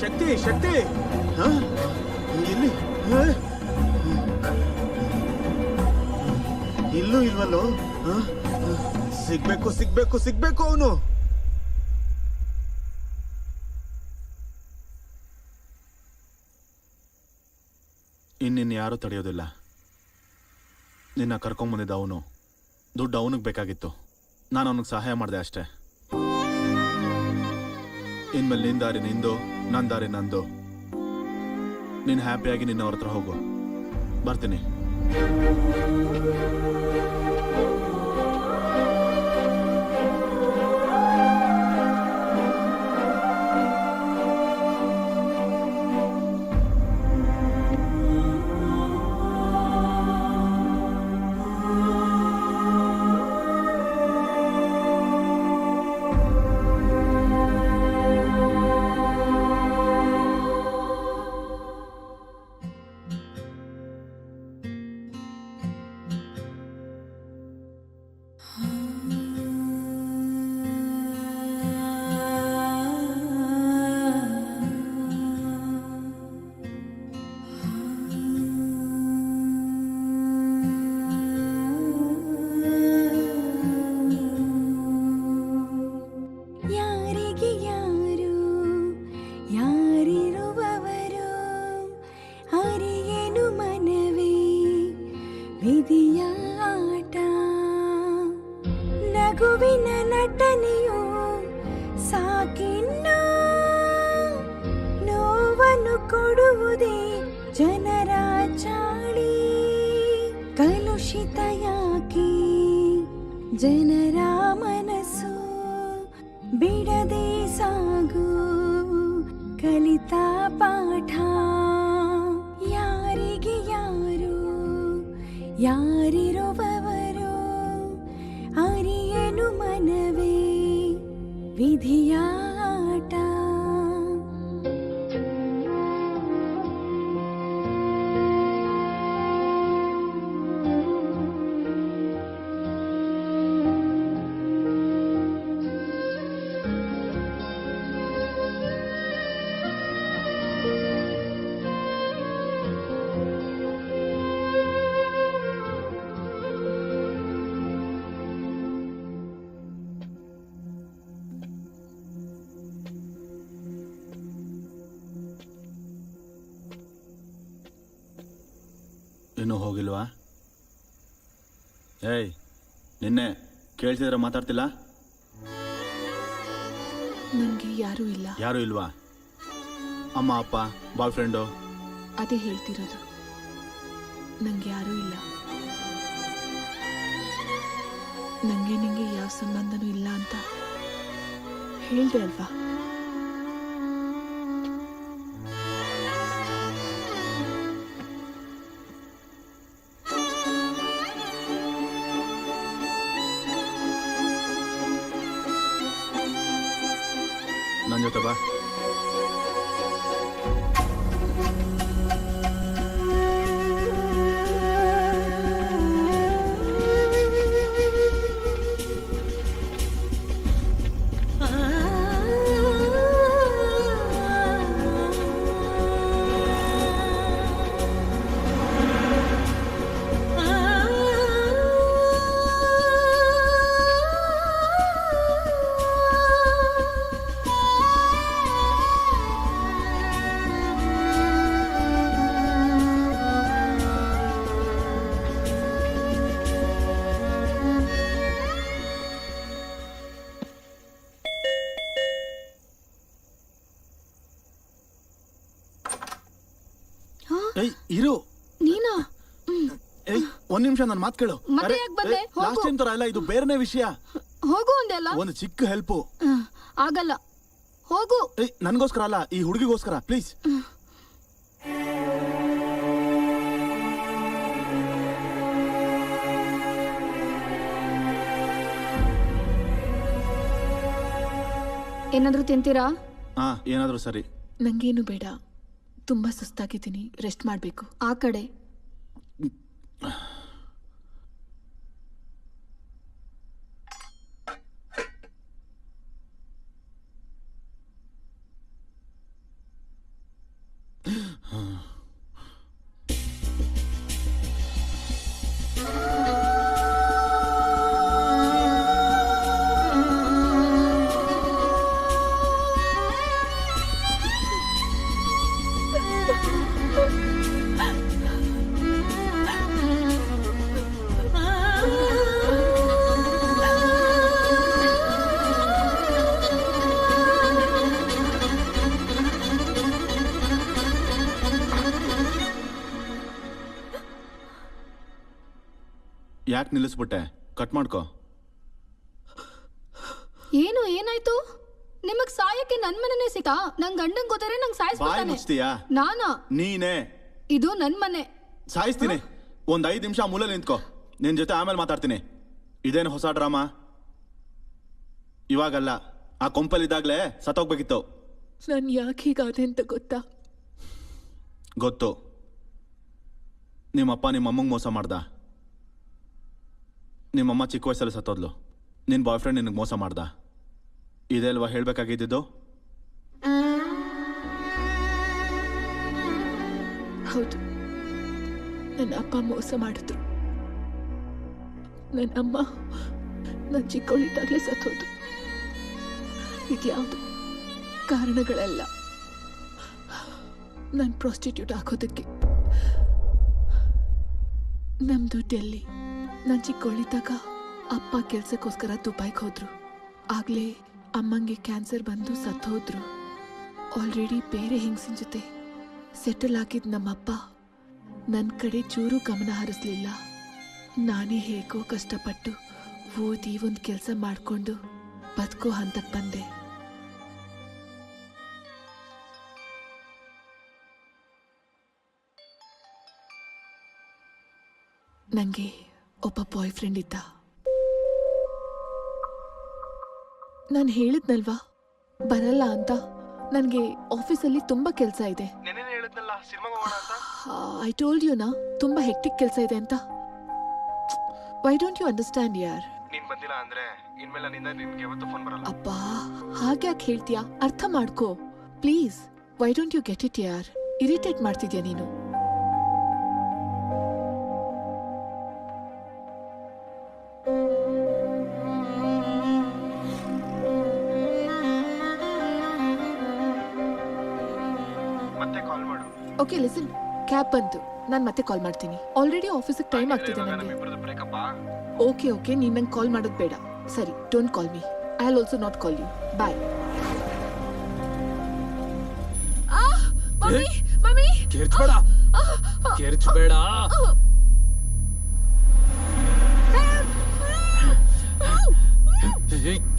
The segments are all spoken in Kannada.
ಶಕ್ತಿ ಶಕ್ತಿ ಇಲ್ಲಿ ಇಲ್ಲೂ ಇಲ್ವಲ್ಲೋ. ಸಿಗ್ಬೇಕು ಸಿಗ್ಬೇಕು ಸಿಗ್ಬೇಕು ಅವನು. ಇನ್ನಿನ್ನು ಯಾರೂ ತಡೆಯೋದಿಲ್ಲ. ನಿನ್ನ ಕರ್ಕೊಂಬಂದಿದ್ದ ಅವನು. ದುಡ್ಡು ಅವನಿಗೆ ಬೇಕಾಗಿತ್ತು, ನಾನು ಅವನಿಗೆ ಸಹಾಯ ಮಾಡಿದೆ ಅಷ್ಟೇ. ಇನ್ಮೇಲೆ ನಿನ್ನ ದಾರಿ ನಿಂದು, ನನ್ನ ದಾರಿ ನಂದು. ನೀನು ಹ್ಯಾಪಿಯಾಗಿ ನಿನ್ನ ಅವ್ರ ಹತ್ರ ಹೋಗು. ಬರ್ತೀನಿ. ನಗುವಿನ ನಟನೆಯು ಸಾಕಿನ್ನು, ನೋವನ್ನು ಕೊಡುವುದೇ ಜನರ ಚಾಳಿ. ಕಲುಷಿತ ಯಾಕೆ ಜನರ ಮನಸ್ಸು, ಬಿಡದೆ ಸಾಗು ಕಲಿತ ಪಾಠ. ಯಾರಿಗೆ ಯಾರು ಯಾರಿರುವವರು ಅರಿಯನು ಮನವೇ ವಿಧಿಯಾಟ. ಇನ್ನೂ ಹೋಗಿಲ್ವಾ? ಏಯ್, ನಿನ್ನೆ ಕೇಳ್ತಿದ್ರೆ ಮಾತಾಡ್ತಿಲ್ಲ? ನನಗೆ ಯಾರೂ ಇಲ್ಲ. ಯಾರೂ ಇಲ್ವಾ? ಅಮ್ಮ ಅಪ್ಪ ಬಾಯ್ ಫ್ರೆಂಡು? ಅದೇ ಹೇಳ್ತಿರೋದು, ನನಗೆ ಯಾರೂ ಇಲ್ಲ. ನನಗೆ ನಿಂಗೆ ಯಾವ ಸಂಬಂಧನೂ ಇಲ್ಲ ಅಂತ ಹೇಳ್ದೆ ಅಲ್ವಾ? ನನ್ನ ಜೊತೆ ಬಾ. ಇರು. ನೀನಾ? ಒಂದ್ ನಿಮಿಷ ನನ್ನ ಮಾತು ಕೇಳು. ಲಾಸ್ಟ್ ಟೈಮ್ ತರ ಅಲ್ಲ, ಇದು ಬೇರೆನೇ ವಿಷಯ. ಹೋಗು ಅಂದೆಲ್ಲ. ಒಂದು ಚಿಕ್ಕ ಹೆಲ್ಪು. ಆಗಲ್ಲ, ಹೋಗು. ನನ್ಗೋಸ್ಕರ ಅಲ್ಲ, ಈ ಹುಡುಗಿಗೋಸ್ಕರ ಪ್ಲೀಸ್. ಏನಾದ್ರೂ ತಿಂತೀರಾ? ಹಾ, ಏನಾದ್ರೂ ಸರಿ. ನಂಗೇನು ಬೇಡ, ತುಂಬಾ ಸುಸ್ತಾಗಿದ್ದೀನಿ, ರೆಸ್ಟ್ ಮಾಡ್ಬೇಕು. ಆ ಕಡೆ ಯಾಕೆ ನಿಲ್ಲಿಸ್ಬಿಟ್ಟೆ? ಕಟ್ ಮಾಡ್ಕೋ. ಏನು ಏನಾಯ್ತು? ನಿಮಗ್ ಸಾಯಕ್ಕೆ ನನ್ ಮನೆನೇ ಸಿಕ್ಕಾ? ನಂಗ್ ಗಂಡಂಗ್ ಗೊತ್ತಾರೆ ನಂಗ್ ಬಾಯ್ ಸಾಯಿಸ್ಬಿಡ್ತಾನೆ. ಮುಚ್ತೀಯಾ? ನಾನಾ? ನೀನೇ. ಇದು ನನ್ ಮನೆ. ಸಾಯಿಸ್ತೀನಿ. ಒಂದ್ 5 ನಿಮಿಷ ಮೂಲೆ ನಿಂತ್ಕೋ. ನಿನ್ ಜೊತೆ ಆಮೇಲೆ ಮಾತಾಡ್ತೀನಿ. ಇದೇನು ಹೊಸ ಡ್ರಾಮಾ? ಇವಾಗಲ್ಲ, ಆ ಕೊಂಪಲ್ಲಿದ್ದಾಗ್ಲೇ ಸತ್ತೋಗ್ಬೇಕಿತ್ತು. ನಾನು ಯಾಕೆ ಹೀಗಾದೆ ಅಂತ ಗೊತ್ತಾ? ಗೊತ್ತು. ನಿಮ್ಮಪ್ಪ ನಿಮ್ಮಮ್ಮಂಗೆ ಮೋಸ ಮಾಡ್ದ. ನಿಮ್ಮಮ್ಮ ಚಿಕ್ಕ ವಯಸ್ಸಲ್ಲಿ ಸತ್ತೋದ್ಲು. ನಿನ್ನ ಬಾಯ್ ಫ್ರೆಂಡ್ ನಿನಗೆ ಮೋಸ ಮಾಡ್ದ. ಇದೇ ಅಲ್ವಾ ಹೇಳ್ಬೇಕಾಗಿದ್ದು? ಹೌದು, ನನ್ನ ಅಪ್ಪ ಮೋಸ ಮಾಡಿದ್ರು. ನನ್ನ ಅಮ್ಮ ನನ್ನ ಚಿಕ್ಕವಳಿದ್ದಾಗಲೇ ಸತ್ತೋದು. ಇದ್ಯಾವುದು ಕಾರಣಗಳೆಲ್ಲ ನಾನು ಪ್ರಾಸ್ಟಿಟ್ಯೂಟ್ ಆಗೋದಕ್ಕೆ. ನಮ್ದು ಡೆಲ್ಲಿ. ನಾನು ಚಿಕ್ಕವಳಿದ್ದಾಗ ಅಪ್ಪ ಕೆಲ್ಸಕ್ಕೋಸ್ಕರ ದುಬೈಗೆ ಹೋದ್ರು. ಆಗ್ಲೇ ಅಮ್ಮಂಗೆ ಕ್ಯಾನ್ಸರ್ ಬಂದು ಸತ್ತೋದ್ರು. ಆಲ್ರೆಡಿ ಬೇರೆ ಹೆಂಗಸಿನ ಜೊತೆ ಸೆಟಲ್ ಆಗಿದ್ದ ನಮ್ಮಪ್ಪ ನನ್ನ ಕಡೆ ಚೂರು ಗಮನ ಹರಿಸ್ಲಿಲ್ಲ. ನಾನೇ ಹೇಗೋ ಕಷ್ಟಪಟ್ಟು ಓದಿ ಒಂದು ಕೆಲಸ ಮಾಡಿಕೊಂಡು ಬದುಕೋ ಹಂತಕ್ಕೆ ಬಂದೆ. ನನಗೆ ಒಬ್ಬ ಬಾಯ್ ಫ್ರೆಂಡ್ ಇದ್ದ. ನಾನು ಹೇಳಿದ್ನಲ್ವಾ ಬರಲ್ಲ ಅಂತ. ನನಗೆ ಆಫೀಸಲ್ಲಿ ತುಂಬ ಕೆಲಸ ಇದೆ. ಐ ಟೋಲ್ಡ್ ಯು ನಾ, ತುಂಬ ಹೆಕ್ಟಿಕ್ ಕೆಲಸ ಇದೆ ಅಂತ. ವೈ ಡೋಂಟ್ ಯು ಅಂಡರ್ಸ್ಟ್ಯಾಂಡ್ ಯಾರ್? ಅಬ್ಬಾ, ಹಾಗೆ ಯಾಕೆ ಹೇಳ್ತೀಯಾ? ಅರ್ಥ ಮಾಡ್ಕೋ please. Why don't you get it ಯಾರ್? ಇರಿಟೇಟ್ ಮಾಡ್ತಿದ್ಯಾ ನೀನು. ಓಕೆ ಲಿಸನ್, ಕ್ಯಾಬ್ ಬಂತು. ನಾನು ಮತ್ತೆ ಕಾಲ್ ಮಾಡ್ತೀನಿ. ಆಲ್ರೆಡಿ ಆಫೀಸಿಗೆ ಟೈಮ್ ಆಗ್ತಿದೆ ನನಗೆ. ಓಕೆ ಓಕೆ, ನೀನು ನಂಗೆ ಕಾಲ್ ಮಾಡೋದು ಬೇಡ. ಸರಿ, don't call me. I will also not call you. Bye. Mummy mummy, ಕಿರ್ಚ್ಬೇಡ ಕಿರ್ಚ್ಬೇಡ.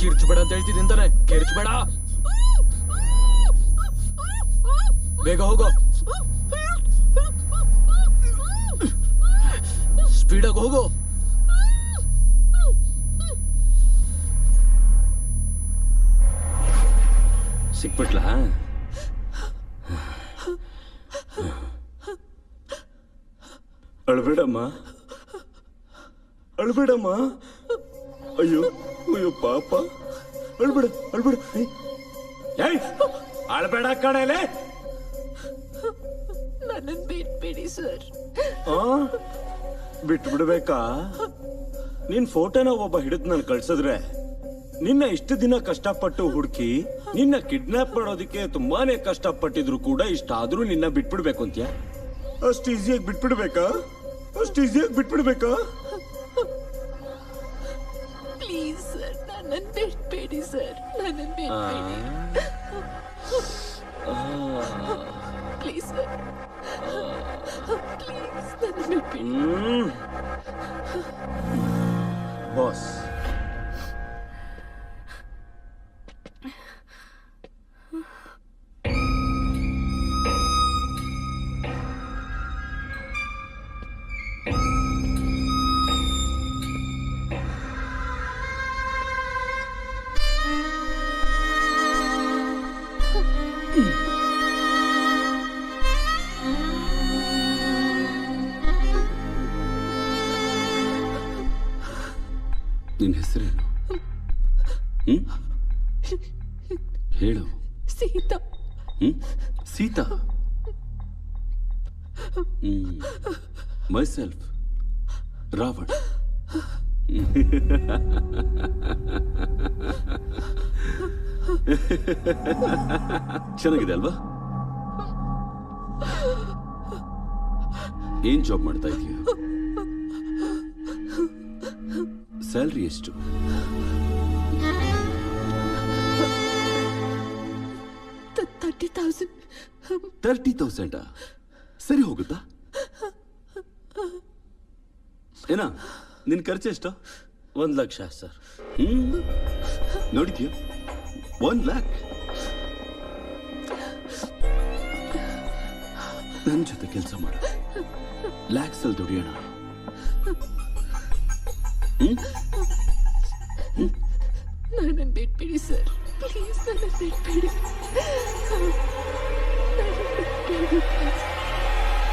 ಕಿರ್ಚ್ಬೇಡ ಅಂತ ಹೇಳ್ತಿದ್ದೀನಿ ಅಂತಾನೆ. ಕಿರ್ಚ್ಬೇಡ, ಬೇಗ ಹೋಗೋ. ಸ್ಪೀಡಾಗಿ ಹೋಗೋ. ಸಿಕ್ಬಿಟ್ಲಾ? ಅಳ್ಬೇಡಮ್ಮ, ಅಳ್ಬೇಡಮ್ಮ. ಅಯ್ಯೋ ಅಯ್ಯೋ ಪಾಪ, ಅಳ್ಬೇಡ ಅಳ್ಬೇಡ. ಏಯ್, ಅಳ್ಬೇಡ ಕಣಲೆ. ನನ್ನನ್ನು ಬಿಟ್ಬಿಡಿ ಸರ್. ಬಿಟ್ಬಿಡ್ಬೇಕಾ? ನಿನ್ ಫೋಟೋನ ಒಬ್ಬ ಹಿಡಿದ್ ನಾನು ಕಳ್ಸಿದ್ರೆ ನಿನ್ನ ಇಷ್ಟು ದಿನ ಕಷ್ಟಪಟ್ಟು ಹುಡುಕಿ ನಿನ್ನ ಕಿಡ್ನಾಪ್ ಮಾಡೋದಕ್ಕೆ ತುಂಬಾನೇ ಕಷ್ಟಪಟ್ಟಿದ್ರು ಕೂಡ ಇಷ್ಟಾದ್ರೂ ನಿನ್ನ ಬಿಟ್ಬಿಡ್ಬೇಕು ಅಂತ್ಯ? ಅಷ್ಟು ಈಸಿಯಾಗಿ ಬಿಟ್ಬಿಡ್ಬೇಕಾ? ಅಷ್ಟು ಈಸಿಯಾಗಿ ಬಿಟ್ಬಿಡ್ಬೇಕಾ? ಪ್ಲೀಸ್ ಸರ್, ನನ್ನನ್ನು ಬಿಟ್ಬಿಡಿ ಸರ್. ನನ್ನನ್ನು ಬಿಟ್ಬಿಡಿ ಪ್ಲೀಸ್ ಸರ್. ಪ್ಲೀಸ್ ನನ್ನನ್ನು ಬಿಟ್ಬಿಡಿ. ಬಾಸ್, ನಿನ್ನ ಹೆಸರೇನು? ಹೇಳು. ಸೀತಾ. ಸೀತಾ. ಮೈಸೆಲ್ಫ್ ರಾವಣ. ಚೆನ್ನಾಗಿದೆ ಅಲ್ವಾ? ಏನ್ ಜಾಬ್ ಮಾಡ್ತಾ ಇದೀಯ? ಸ್ಯಾಲರಿ ಎಷ್ಟು? 30,000. 30,000? ಸರಿ ಹೋಗುತ್ತಾ? ಏನ ನಿನ್ ಖರ್ಚು ಎಷ್ಟು? 1,00,000 ಸರ್. ನೋಡಿದ್ಯಾ, 1,00,000. ನನ್ನ ಜೊತೆ ಕೆಲಸ ಮಾಡು, ಲ್ಯಾಕ್ಸ್ ಅಲ್ಲಿ ದುಡಿಯೋಣ. ನನ್ನನ್ನು ಬಿಟ್ಬಿಡಿ ಸರ್, ಪ್ಲೀಸ್ ನನ್ನ ಬಿಟ್ಬಿಡಿ.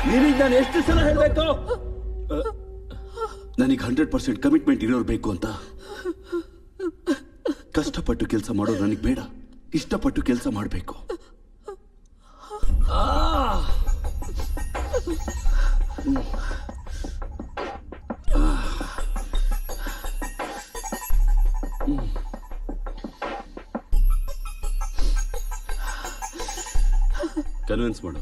ನಿನಗೆ ನಾನು ಎಷ್ಟು ಸಲ ಹೇಳ್ಬೇಕು? ನನಗೆ 100% ಕಮಿಟ್ಮೆಂಟ್ ಇರೋರು ಬೇಕು ಅಂತ. ಕಷ್ಟಪಟ್ಟು ಕೆಲಸ ಮಾಡೋದು ನನಗೆ ಬೇಡ, ಇಷ್ಟಪಟ್ಟು ಕೆಲಸ ಮಾಡಬೇಕು. ಕನ್ವಿನ್ಸ್ ಮಾಡು.